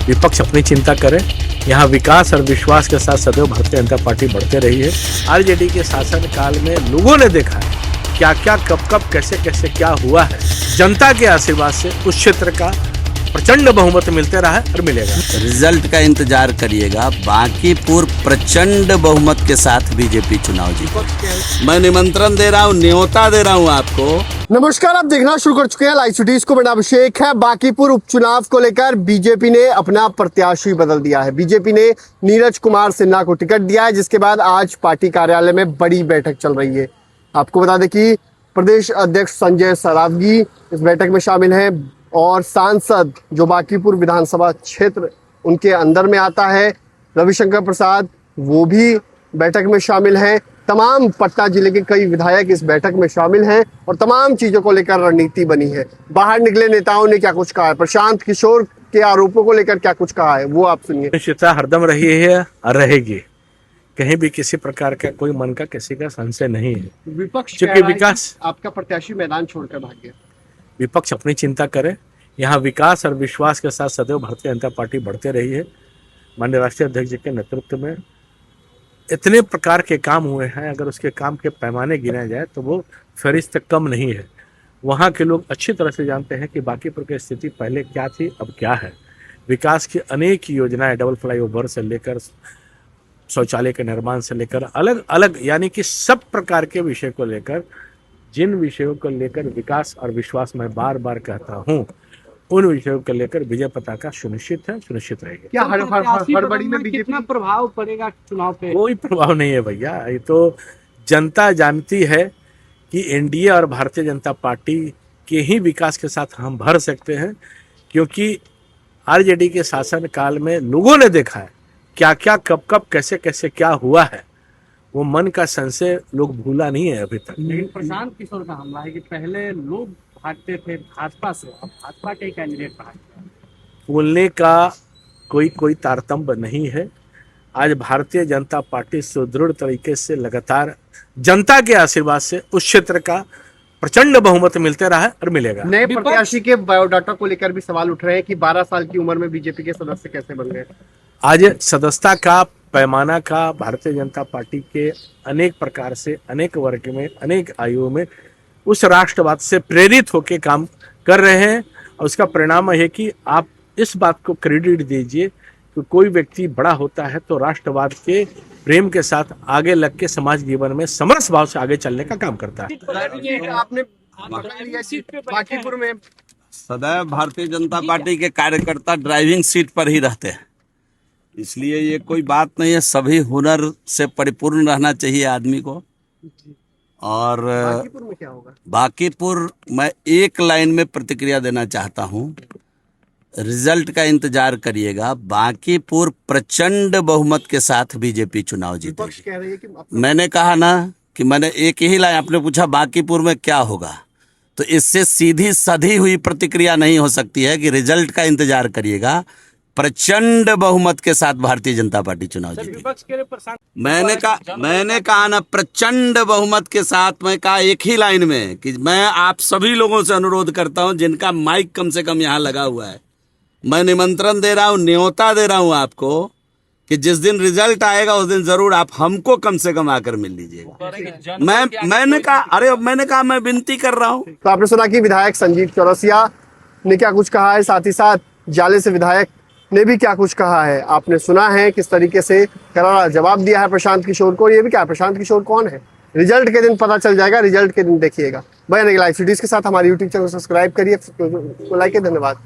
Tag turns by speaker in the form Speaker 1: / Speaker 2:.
Speaker 1: विपक्ष अपनी चिंता करे। यहाँ विकास और विश्वास के साथ सदैव भारतीय जनता पार्टी बढ़ते रही है। आरजेडी के शासन काल में लोगों ने देखा है क्या क्या कब कब कैसे कैसे क्या हुआ है। जनता के आशीर्वाद से उस क्षेत्र का प्रचंड बहुमत मिलते रहा है और मिलेगा।
Speaker 2: रिजल्ट का इंतजार करिएगा, बांकीपुर प्रचंड बहुमत के साथ बीजेपी चुनाव जीतेगी। मैं निमंत्रण दे रहा हूँ, न्योता दे रहा हूँ आपको।
Speaker 3: नमस्कार, आप देखना शुरू कर चुके हैं लाइव सिटीज को। मेरा अभिषेक है। बांकीपुर उपचुनाव को लेकर बीजेपी ने अपना प्रत्याशी बदल दिया है। बीजेपी ने नीरज कुमार सिन्हा को टिकट दिया है, जिसके बाद आज पार्टी कार्यालय में बड़ी बैठक चल रही है। आपको बता दें कि प्रदेश अध्यक्ष संजय सरावगी इस बैठक में शामिल हैं और सांसद जो बांकीपुर विधानसभा क्षेत्र उनके अंदर में आता है, रविशंकर प्रसाद, वो भी बैठक में शामिल हैं। तमाम पटना जिले के कई विधायक इस बैठक में शामिल हैं और तमाम चीजों को लेकर रणनीति बनी है। बाहर निकले नेताओं ने क्या कुछ कहा है, प्रशांत किशोर के आरोपों को लेकर क्या कुछ कहा है, वो आप सुनिए।
Speaker 1: निश्चितता हरदम रही है और रहेगी। कहीं भी किसी प्रकार का कोई मन का किसी का संशय नहीं है।
Speaker 3: विपक्ष
Speaker 1: क्योंकि विकास
Speaker 3: आपका प्रत्याशी मैदान छोड़कर भाग गया।
Speaker 1: विपक्ष अपनी चिंता करे। यहाँ विकास और विश्वास के साथ सदैव भारतीय जनता पार्टी बढ़ते रही है। माननीय राष्ट्रीय अध्यक्ष जी के नेतृत्व में इतने प्रकार के काम हुए हैं, अगर उसके काम के पैमाने गिने जाए तो वो फहरिस्त कम नहीं है। वहाँ के लोग अच्छी तरह से जानते हैं कि बांकीपुर की स्थिति पहले क्या थी, अब क्या है। विकास की अनेक योजनाएं, डबल फ्लाईओवर से लेकर शौचालय के निर्माण से लेकर अलग अलग, यानी कि सब प्रकार के विषय को लेकर, जिन विषयों को लेकर विकास और विश्वास मैं बार बार कहता हूँ, उन विषयों को लेकर विजय पताका सुनिश्चित है, सुनिश्चित रहेगी।
Speaker 3: क्या हड़बड़ी में बीजेपी
Speaker 4: कितना प्रभाव पड़ेगा चुनाव पे?
Speaker 1: कोई प्रभाव नहीं है भैया। ये तो जनता जानती है कि एनडीए और भारतीय जनता पार्टी के ही विकास के साथ हम भर सकते हैं, क्योंकि आरजेडी के शासन काल में लोगों ने देखा है क्या क्या कब कब कैसे कैसे क्या हुआ है। वो मन का संशय लोग भूला नहीं है अभी तक।
Speaker 4: लेकिन प्रशांत किशोर का हमला है कि पहले लोग भागते थे भाजपा से, अब भाजपा के कैंडिडेट भागते हैं।
Speaker 1: बोलने का कोई तारतम्य नहीं है। आज भारतीय जनता पार्टी सुदृढ़ तरीके से लगातार जनता के आशीर्वाद से उस क्षेत्र का प्रचंड बहुमत मिलते रहा है और मिलेगा।
Speaker 3: नए प्रत्याशी के बायोडाटा को लेकर भी सवाल उठ रहे हैं कि 12 साल की उम्र में बीजेपी के सदस्य कैसे बन गए।
Speaker 1: आज सदस्यता का पैमाना का भारतीय जनता पार्टी के अनेक प्रकार से, अनेक वर्ग में, अनेक आयु में उस राष्ट्रवाद से प्रेरित होकर काम कर रहे हैं। और उसका परिणाम है कि आप इस बात को क्रेडिट दीजिए कि कोई व्यक्ति बड़ा होता है तो राष्ट्रवाद के प्रेम के साथ आगे लग के समाज जीवन में समरस भाव से आगे चलने का काम करता है।
Speaker 3: आपने बांकीपुर में
Speaker 2: सदैव भारतीय जनता पार्टी के कार्यकर्ता ड्राइविंग सीट पर ही रहते हैं, इसलिए ये कोई बात नहीं है। सभी हुनर से परिपूर्ण रहना चाहिए आदमी को। और
Speaker 3: बांकीपुर में क्या होगा?
Speaker 2: बांकीपुर मैं एक लाइन में प्रतिक्रिया देना चाहता हूँ, रिजल्ट का इंतजार करिएगा। बांकीपुर प्रचंड बहुमत के साथ बीजेपी चुनाव जीतेगी।
Speaker 3: कह रही है कि
Speaker 2: मैंने कहा ना कि मैंने एक ही लाइन, आपने पूछा बांकीपुर में क्या होगा, तो इससे सीधी सधी हुई प्रतिक्रिया नहीं हो सकती है कि रिजल्ट का इंतजार करिएगा। प्रचंड बहुमत के साथ भारतीय जनता पार्टी चुनाव जीतेगी। मैंने कहा ना, प्रचंड बहुमत के साथ। मैं कहा एक ही लाइन में कि मैं आप सभी लोगों से अनुरोध करता हूं जिनका माइक कम से कम यहाँ लगा हुआ है, मैं निमंत्रण दे रहा हूं, न्योता दे रहा हूं आपको कि जिस दिन रिजल्ट आएगा उस दिन जरूर आप हमको कम से कम आकर मिल लीजिएगा। मैंने कहा मैं विनती कर रहा हूँ।
Speaker 3: तो आपने सुना कि विधायक संजीव चौरसिया ने क्या कुछ कहा है, साथ ही साथ जाले से विधायक ने भी क्या कुछ कहा है। आपने सुना है किस तरीके से करारा जवाब दिया है प्रशांत किशोर को। ये भी क्या, प्रशांत किशोर कौन है, रिजल्ट के दिन पता चल जाएगा। रिजल्ट के दिन देखिएगा। बने लाइव सिटीज के साथ हमारे यूट्यूब चैनल को सब्सक्राइब करिए, लाइक, धन्यवाद।